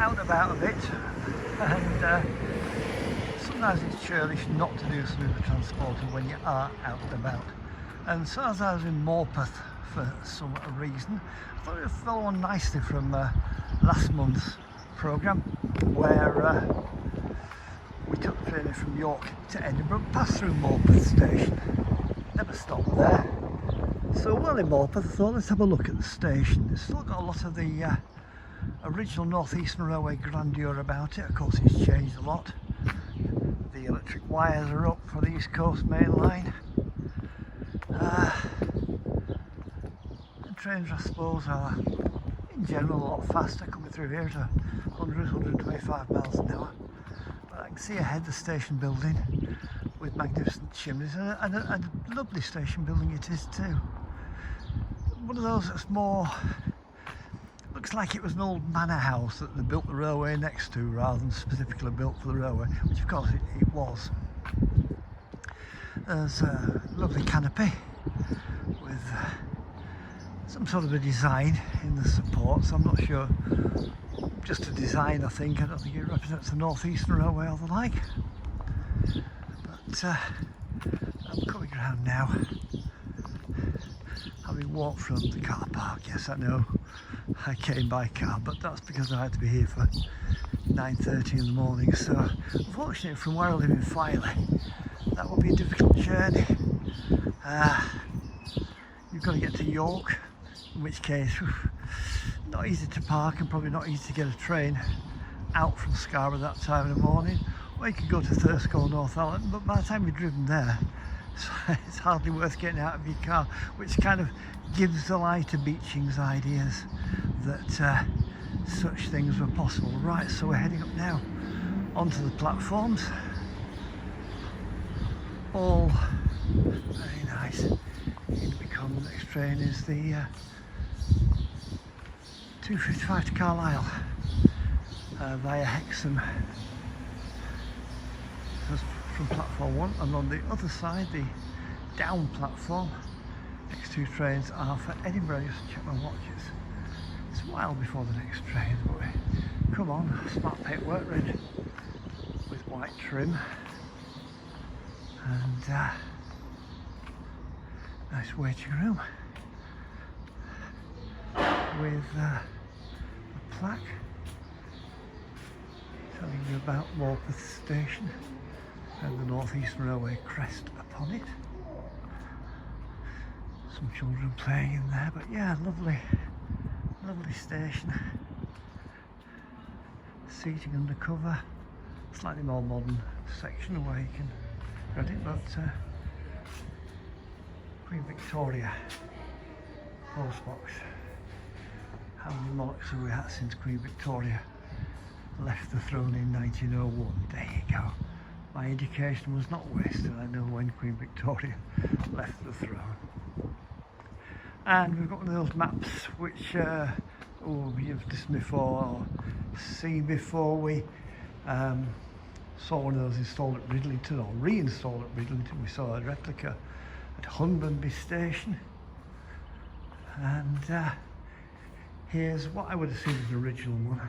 out and about a bit, and sometimes it's churlish not to do some of the transporting when you are out and about. And so as I was in Morpeth for some reason, I thought it would follow on nicely from last month's programme, where we took the train from York to Edinburgh, passed through Morpeth station, never stopped there. So while in Morpeth, I thought let's have a look at the station. It's still got a lot of the original North Eastern Railway grandeur about it. Of course it's changed a lot. The electric wires are up for the East Coast Main Line. The trains, I suppose, are in general a lot faster coming through here to 100, 125 miles an hour. But I can see ahead the station building with magnificent chimneys, and a lovely station building it is too. One of those that's more, looks like it was an old manor house that they built the railway next to rather than specifically built for the railway, which of course it was. There's a lovely canopy with some sort of a design in the supports. I'm not sure, just a design I think. I don't think it represents the North Eastern Railway or the like. But I'm coming around now, having walked from the car park. Yes, I know I came by car, but that's because I had to be here for 9:30 in the morning. So unfortunately, from where I live in Filey, that would be a difficult journey. You've got to get to York, in which case not easy to park and probably not easy to get a train out from Scarborough that time in the morning. Or you could go to Thursko or Northumberland, but by the time you've driven there, it's hardly worth getting out of your car, which kind of gives the lie to Beeching's ideas that such things were possible. Right, so we're heading up now onto the platforms. All very nice. Here we come. The next train is the 2:55 to Carlisle via Hexham. That's from platform 1, and on the other side, the down platform, next two trains are for Edinburgh. Just check my watches. It's a while before the next train, but come on, smart paintwork, red with white trim, and nice waiting room with a plaque telling you about Morpeth Station and the North Eastern Railway crest upon it. Some children playing in there, but yeah, lovely station. Seating under cover, slightly more modern section where you can get it, but Queen Victoria postbox. How many monarchs have we had since Queen Victoria left the throne in 1901? There you go. My education was not wasted. I know when Queen Victoria left the throne. And we've got one of those maps which you've seen before. We saw one of those installed at Bridlington, or reinstalled at Bridlington. We saw a replica at Hunbanby Station. And here's what I would have seen as the original one.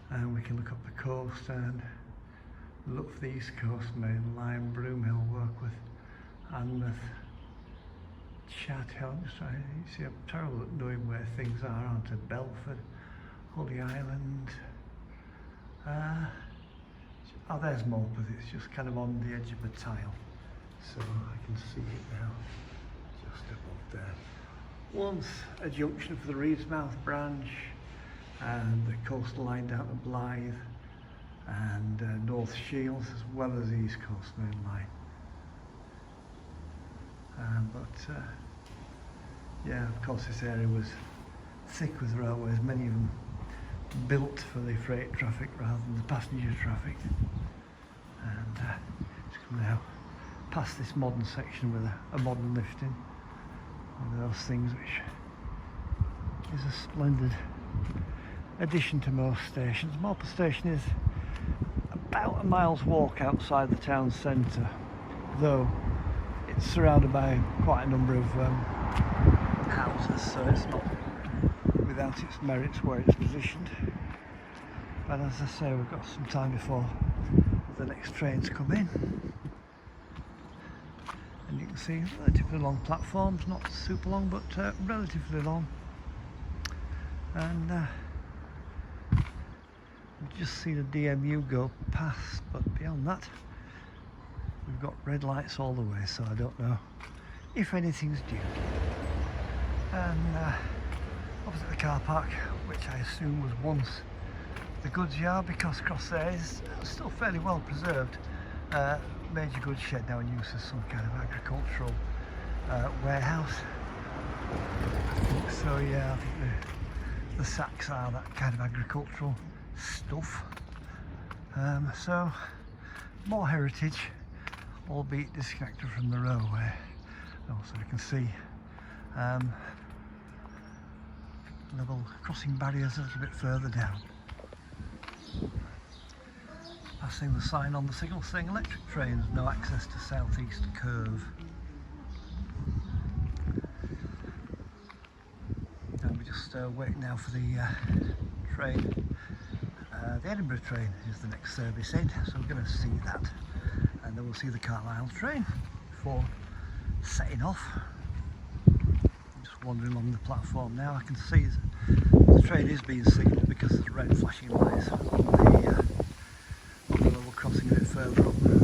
And we can look up the coast and look for the East Coast Main Line, Broomhill, Workworth, Anmouth, Chadhill. I'm just trying to see, I'm terrible at knowing where things are, onto Belford, Holy Island. Oh, there's Morpeth. It's just kind of on the edge of a tile, so I can see it now, just above there. Once a junction for the Reedsmouth branch, and the coastal line down to Blythe, and North Shields, as well as the East Coast Main Line. Yeah, of course this area was thick with railways, many of them built for the freight traffic rather than the passenger traffic. And just come now past this modern section with a modern lifting. One of those things which is a splendid addition to most stations. Morpeth Station is about a mile's walk outside the town centre, though it's surrounded by quite a number of houses, so it's not without its merits where it's positioned. But as I say, we've got some time before the next trains come in. And you can see relatively long platforms, not super long, but relatively long. And we've just seen a DMU go past, but beyond that, we've got red lights all the way, so I don't know if anything's due. And opposite the car park, which I assume was once the goods yard, because across there is still fairly well preserved. Major goods shed now in use as some kind of agricultural warehouse. I think so, yeah. I think the sacks are that kind of agricultural stuff. So more heritage, albeit disconnected from the railway. Also you can see level crossing barriers a little bit further down. Passing the sign on the signal saying electric trains, no access to southeast curve. And we're just waiting now for the train. The Edinburgh train is the next service in, so we're going to see that. And then we'll see the Carlisle train before setting off. I'm just wandering along the platform now. I can see the train is being signalled because there's red flashing lights on the level crossing a bit further up. And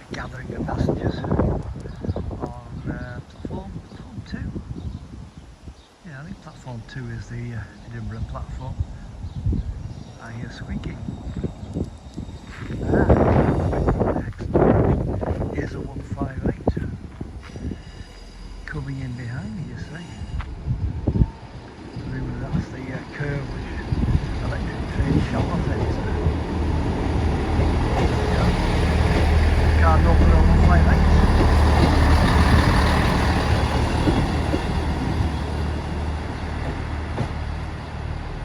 a gathering of passengers on platform 2. Yeah, I think platform 2 is the Edinburgh platform. I hear squeaking. Here's a 158 coming in behind me, you see. Presumably that's the curve which electric train shot off then, isn't it? Yeah. Car number 158.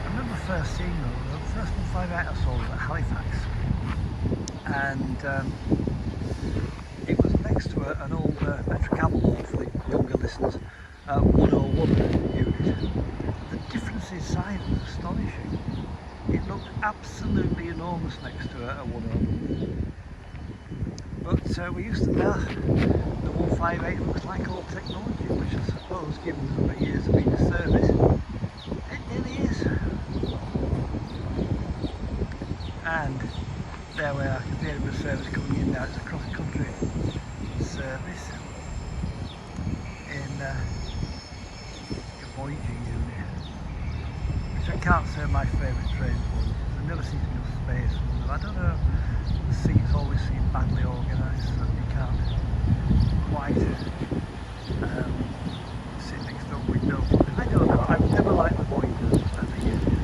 I remember first seeing them, the first 158 I saw was at Halifax. And it was next to an old Metro Camel, for the younger listeners, 101 unit. The difference in size was astonishing. It looked absolutely enormous next to a 101. But we used to know the 158 looks like old technology, which I suppose, given the number of years of being in service, it nearly is. And there we are, the Edinburgh service coming in now. It's a cross-country service in the Voyager unit, which I can't say my favourite train was. There never seems to be enough space for them. I don't know, the seats always seem badly organised, so you can't quite sit next to a window. I don't know, I've never liked the Voyagers as a unit.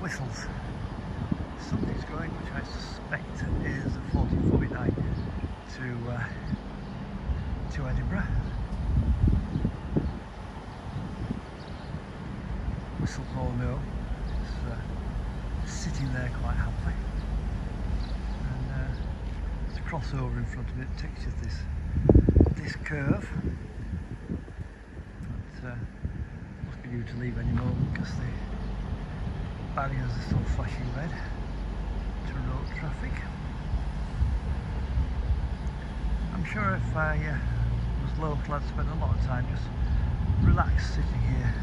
Whistles. Something's going, which I suspect is a 1449 to Edinburgh. Whistle hall, no. It's sitting there quite happily. And there's a crossover in front of it. It takes you this curve. But must be due to leave any moment because the barriers are still flashing red to road traffic. I'm sure if I was local, I'd spend a lot of time just relaxed sitting here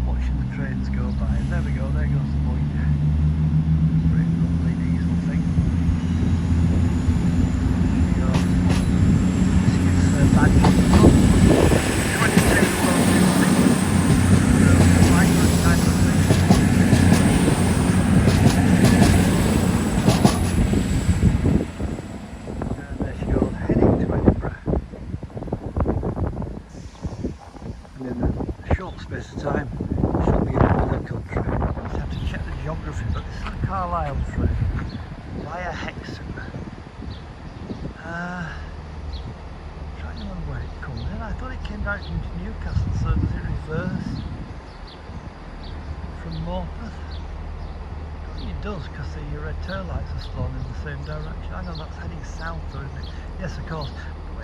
watching the trains go by. And there we go, there goes the Voyager. Great lovely diesel thing. There you go. This is badge on the front. 22 space of time, she'll be in another country. I just have to check the geography, but this is the Carlisle train via Hexham. Trying to remember where it comes in. I thought it came down into Newcastle, so does it reverse from Morpeth? I think it does, because the red tail lights are still on in the same direction. I know that's heading south though, isn't it? Yes, of course.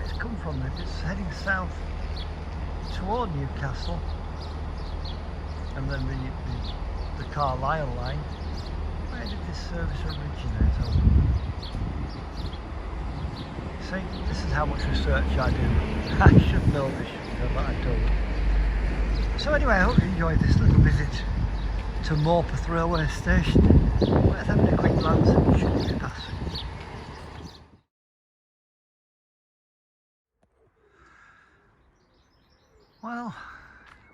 way it's come from. If it's heading south toward Newcastle, and then the Carlisle line, where did this service originate? See, this is how much research I do. I should know this, but I don't. So anyway, I hope you enjoyed this little visit to Morpeth railway station. Worth having a quick glance at should you pass. Well,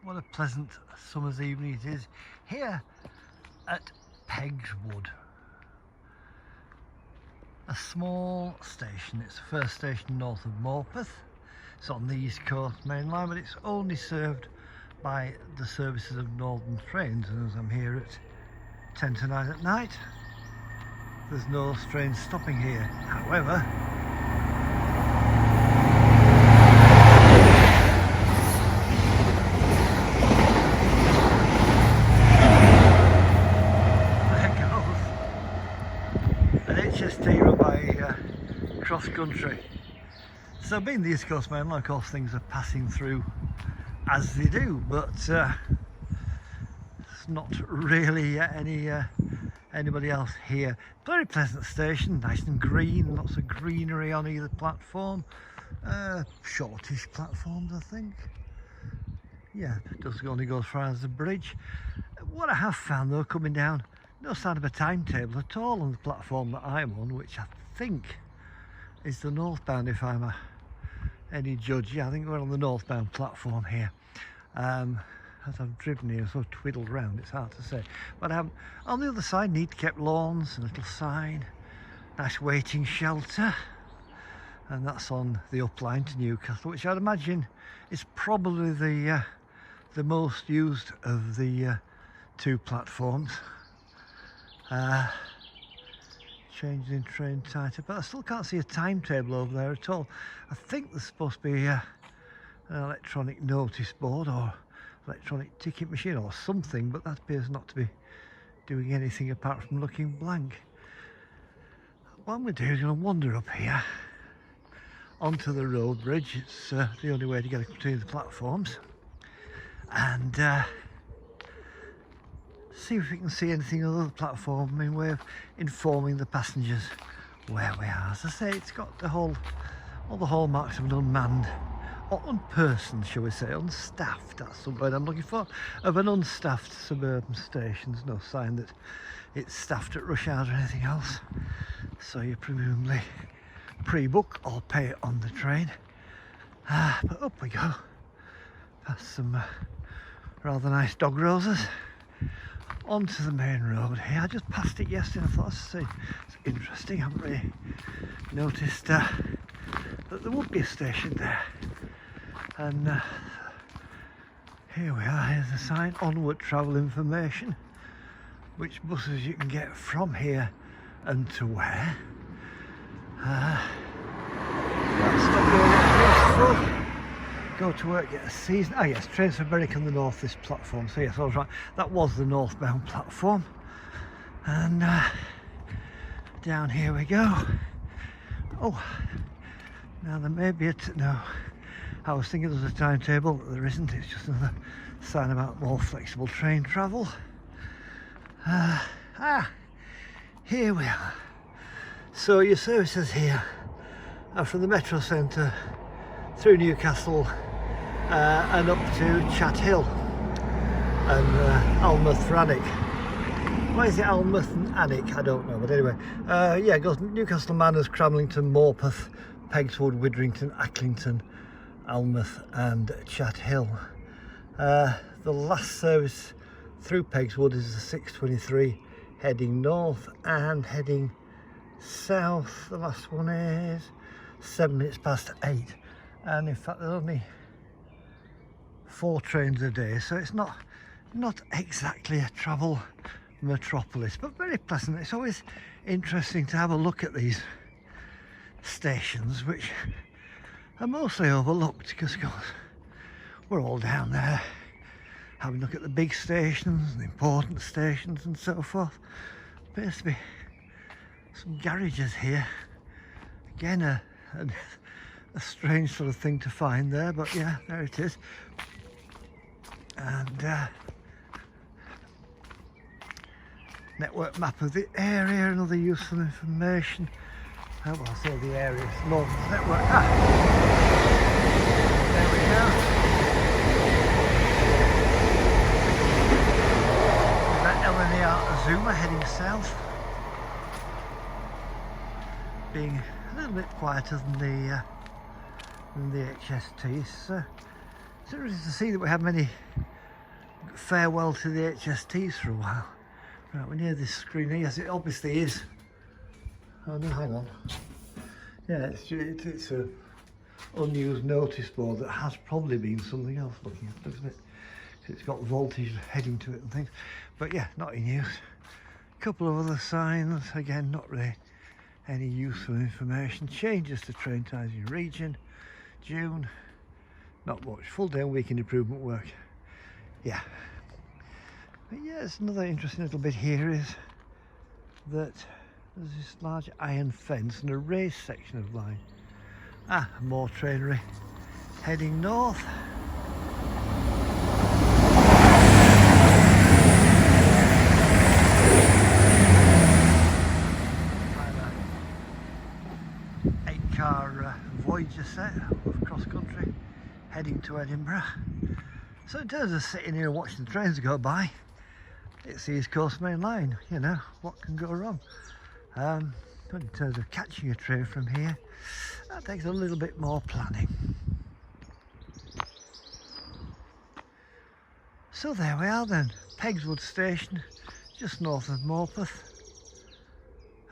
what a pleasant summer's evening it is here at Pegswood. A small station. It's the first station north of Morpeth. It's on the East Coast Main Line, but it's only served by the services of Northern trains, and as I'm here at 10 to 9 at night, there's no trains stopping here. However, HST run by Cross Country. So being the East Coast Main Line, of course, things are passing through as they do, but it's not really anybody else here. Very pleasant station, nice and green, lots of greenery on either platform. Shortish platforms, I think. Yeah, it does only go as far as the bridge. What I have found though, coming down, no sign of a timetable at all on the platform that I'm on, which I think is the northbound, if I'm any judge. Yeah, I think we're on the northbound platform here. As I've driven here, so twiddled round, it's hard to say. But on the other side, neat kept lawns, a little sign, nice waiting shelter, and that's on the up line to Newcastle, which I'd imagine is probably the most used of the two platforms. Changing in train tighter, but I still can't see a timetable over there at all. I think there's supposed to be an electronic notice board or electronic ticket machine or something, but that appears not to be doing anything apart from looking blank. What I'm going to do is going to wander up here onto the road bridge. It's the only way to get between the platforms, and see if we can see anything on the platform in way of informing the passengers where we are. As I say, it's got all the hallmarks of an unmanned, or unpersoned, shall we say, unstaffed, that's the word I'm looking for, of an unstaffed suburban station. There's no sign that it's staffed at rush hour or anything else, so you presumably pre-book or pay on the train. But up we go, past some rather nice dog roses, onto the main road here. I just passed it yesterday and I thought, it's interesting. I haven't really noticed that there would be a station there. And here we are, here's the sign, onward travel information, which buses you can get from here and to where. Go to work, get a season. Ah yes, trains for Berwick on the north, this platform. So yes, I was right, that was the northbound platform. And down here we go. Oh, now there may be no, I was thinking there was a timetable, but there isn't. It's just another sign about more flexible train travel. Here we are. So your services here are from the Metro Centre through Newcastle and up to Chat Hill and Alnmouth for Alnwick. Why is it Alnmouth and Alnwick? I don't know, but anyway, yeah, it goes Newcastle Manors, Cramlington, Morpeth, Pegswood, Widrington, Acklington, Alnmouth and Chat Hill. The last service through Pegswood is the 6:23 heading north, and heading south the last one is 7 minutes past 8. And in fact there's only 4 trains a day, so it's not exactly a travel metropolis, but very pleasant. It's always interesting to have a look at these stations, which are mostly overlooked because of course we're all down there having a look at the big stations and the important stations and so forth. Appears to be some garages here again, a a strange sort of thing to find there, but yeah, there it is. And network map of the area, another useful information. Oh, well, I say the area, it's Northumberland network. There we go. We've got LNER Azuma heading south, being a little bit quieter than the HST. So it's interesting to see that we have many farewell to the HSTs for a while. Right, we're near this screen here. Yes, it obviously is. Oh no, hang on. Yeah, it's a unused notice board that has probably been something else looking at, doesn't it? It's got voltage heading to it and things. But yeah, not in use. A couple of other signs, again, not really any useful information. Changes to train times in region. June, not much. Full day and weekend improvement work. Yeah. But yeah, it's another interesting little bit here is that there's this large iron fence and a raised section of line. More trainery heading north. Eight-car Voyager set of cross-country heading to Edinburgh. So in terms of sitting here and watching the trains go by, it's the East Coast Main Line, you know, what can go wrong? But in terms of catching a train from here, that takes a little bit more planning. So there we are then, Pegswood Station, just north of Morpeth.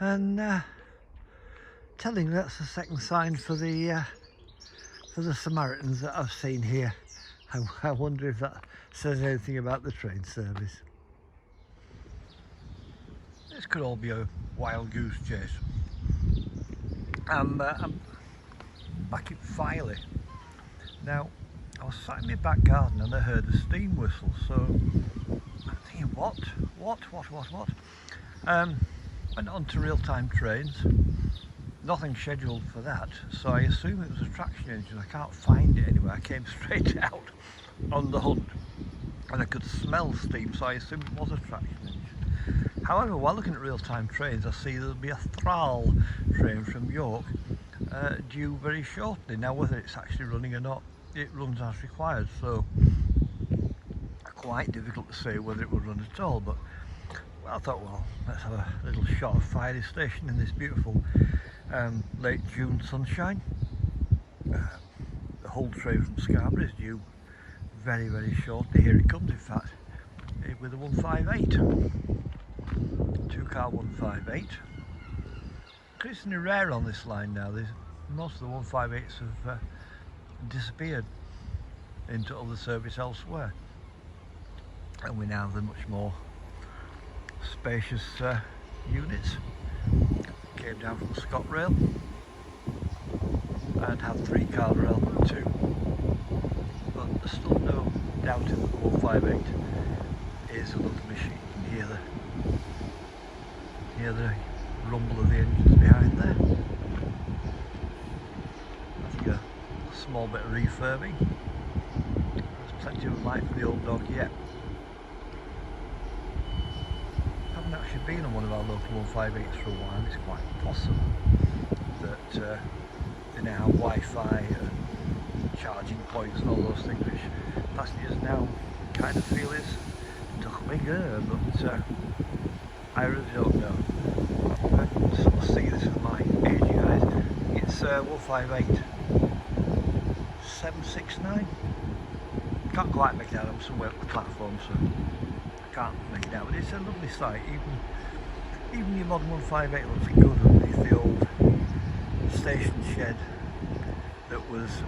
And telling that's the second sign for the Samaritans that I've seen here. I wonder if that says anything about the train service. This could all be a wild goose chase. I'm back at Filey. Now, I was sat in my back garden and I heard a steam whistle, so I'm thinking, what? Went on to real-time trains. Nothing scheduled for that, so I assume it was a traction engine. I can't find it anywhere. I came straight out on the hunt and I could smell steam, so I assume it was a traction engine. However, while looking at real-time trains, I see there'll be a Thrall train from York due very shortly. Now, whether it's actually running or not, it runs as required, so quite difficult to say whether it will run at all. But I thought, well, let's have a little shot of Filey Station in this beautiful late June sunshine. The whole train from Scarborough is due very, very shortly. Here it comes, in fact, with a 158. Two-car 158. Increasingly rare on this line now. Most of the 158s have disappeared into other service elsewhere. And we now have the much more spacious units. Came down from ScotRail and have 3-car rail too, but there's still no doubt that the 158 is a lovely machine. You can hear the rumble of the engines behind there. I think a small bit of refurbing. There's plenty of life for the old dog yet. Haven't actually been on one of our local 158s for a while. It's quite possible that they now have Wi-Fi and charging points and all those things, which passengers now kind of feel is bigger, but I really don't know. I can sort of see this with my age, guys. It's 158 769. Can't quite make it out. I'm somewhere at the platform, so I can't make it out. But it's a lovely sight. Even your modern 158 looks good underneath the old station shed that was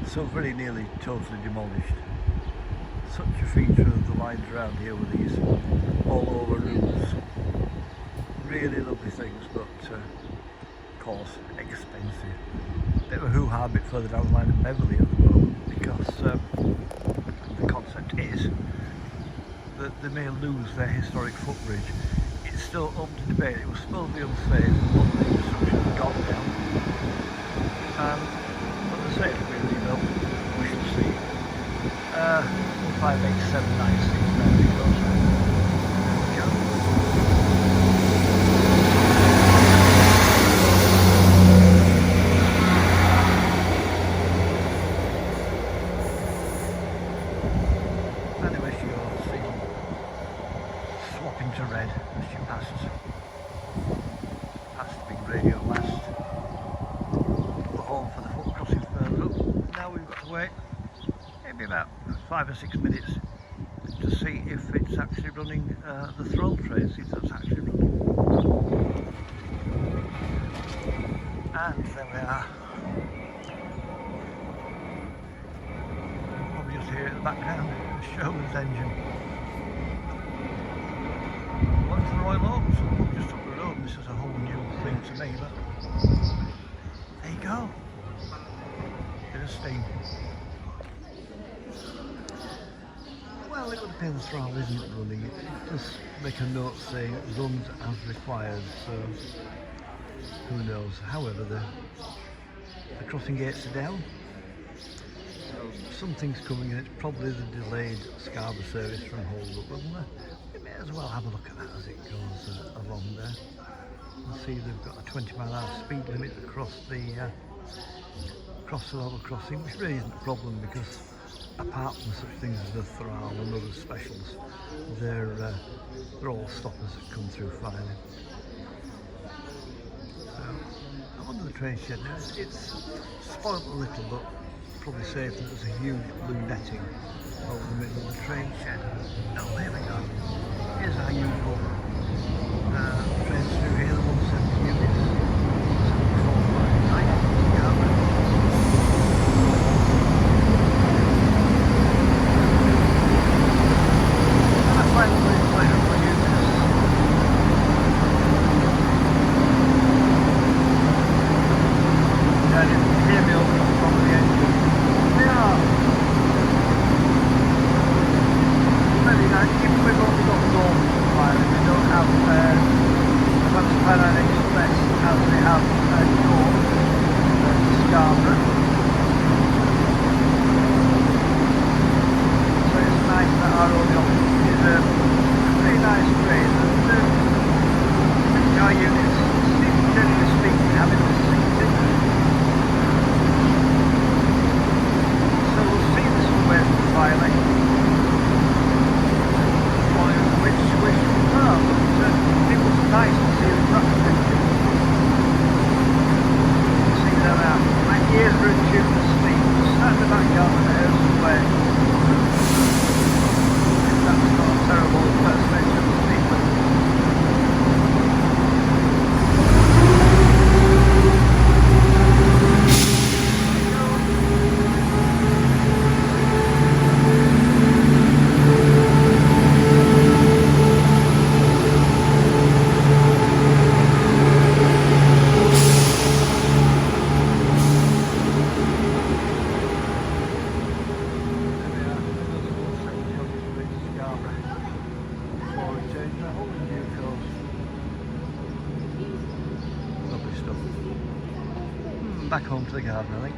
so very nearly totally demolished. Such a feature of the lines around here with these all over roofs. Really lovely things, but of course expensive. Bit of a hoo-ha bit further down the line at Beverley at the moment, because the concept is that they may lose their historic footbridge. It's still up to debate. It was supposed to be unsafe, but the construction had gone down. But the same really built, we shall see. 587996, there we go. Anyway, you'll see swapping to red as you passed the big radio mast. The home for the foot crossing further up. Now we've got to wait maybe about 5 or 6 minutes to see if it's actually running the throttle train, see if that's actually running. And there we are. Probably just hear it in the background, the showman's engine. One for the Royal Oaks, just up the road. This is a whole new thing to me, but there you go. Bit of steam. Well, it would appear the throttle isn't running. It does make a note saying it runs as required, so who knows. However, the crossing gates are down, so something's coming, and it's probably the delayed Scarborough service from hold up. We may as well have a look at that as it goes along there. You'll see they've got a 20-mile-an-hour speed limit across the level crossing, which really isn't a problem because apart from such things as the throttle and other specials, they're all stoppers that come through Filey. So I'm under the train shed now. It's spoilt a little, but probably safe that there's a huge blue netting over the middle of the train shed. Oh, there we go. Here's our usual trains through here, the 170 units. 7459. Back home to the garden, I think.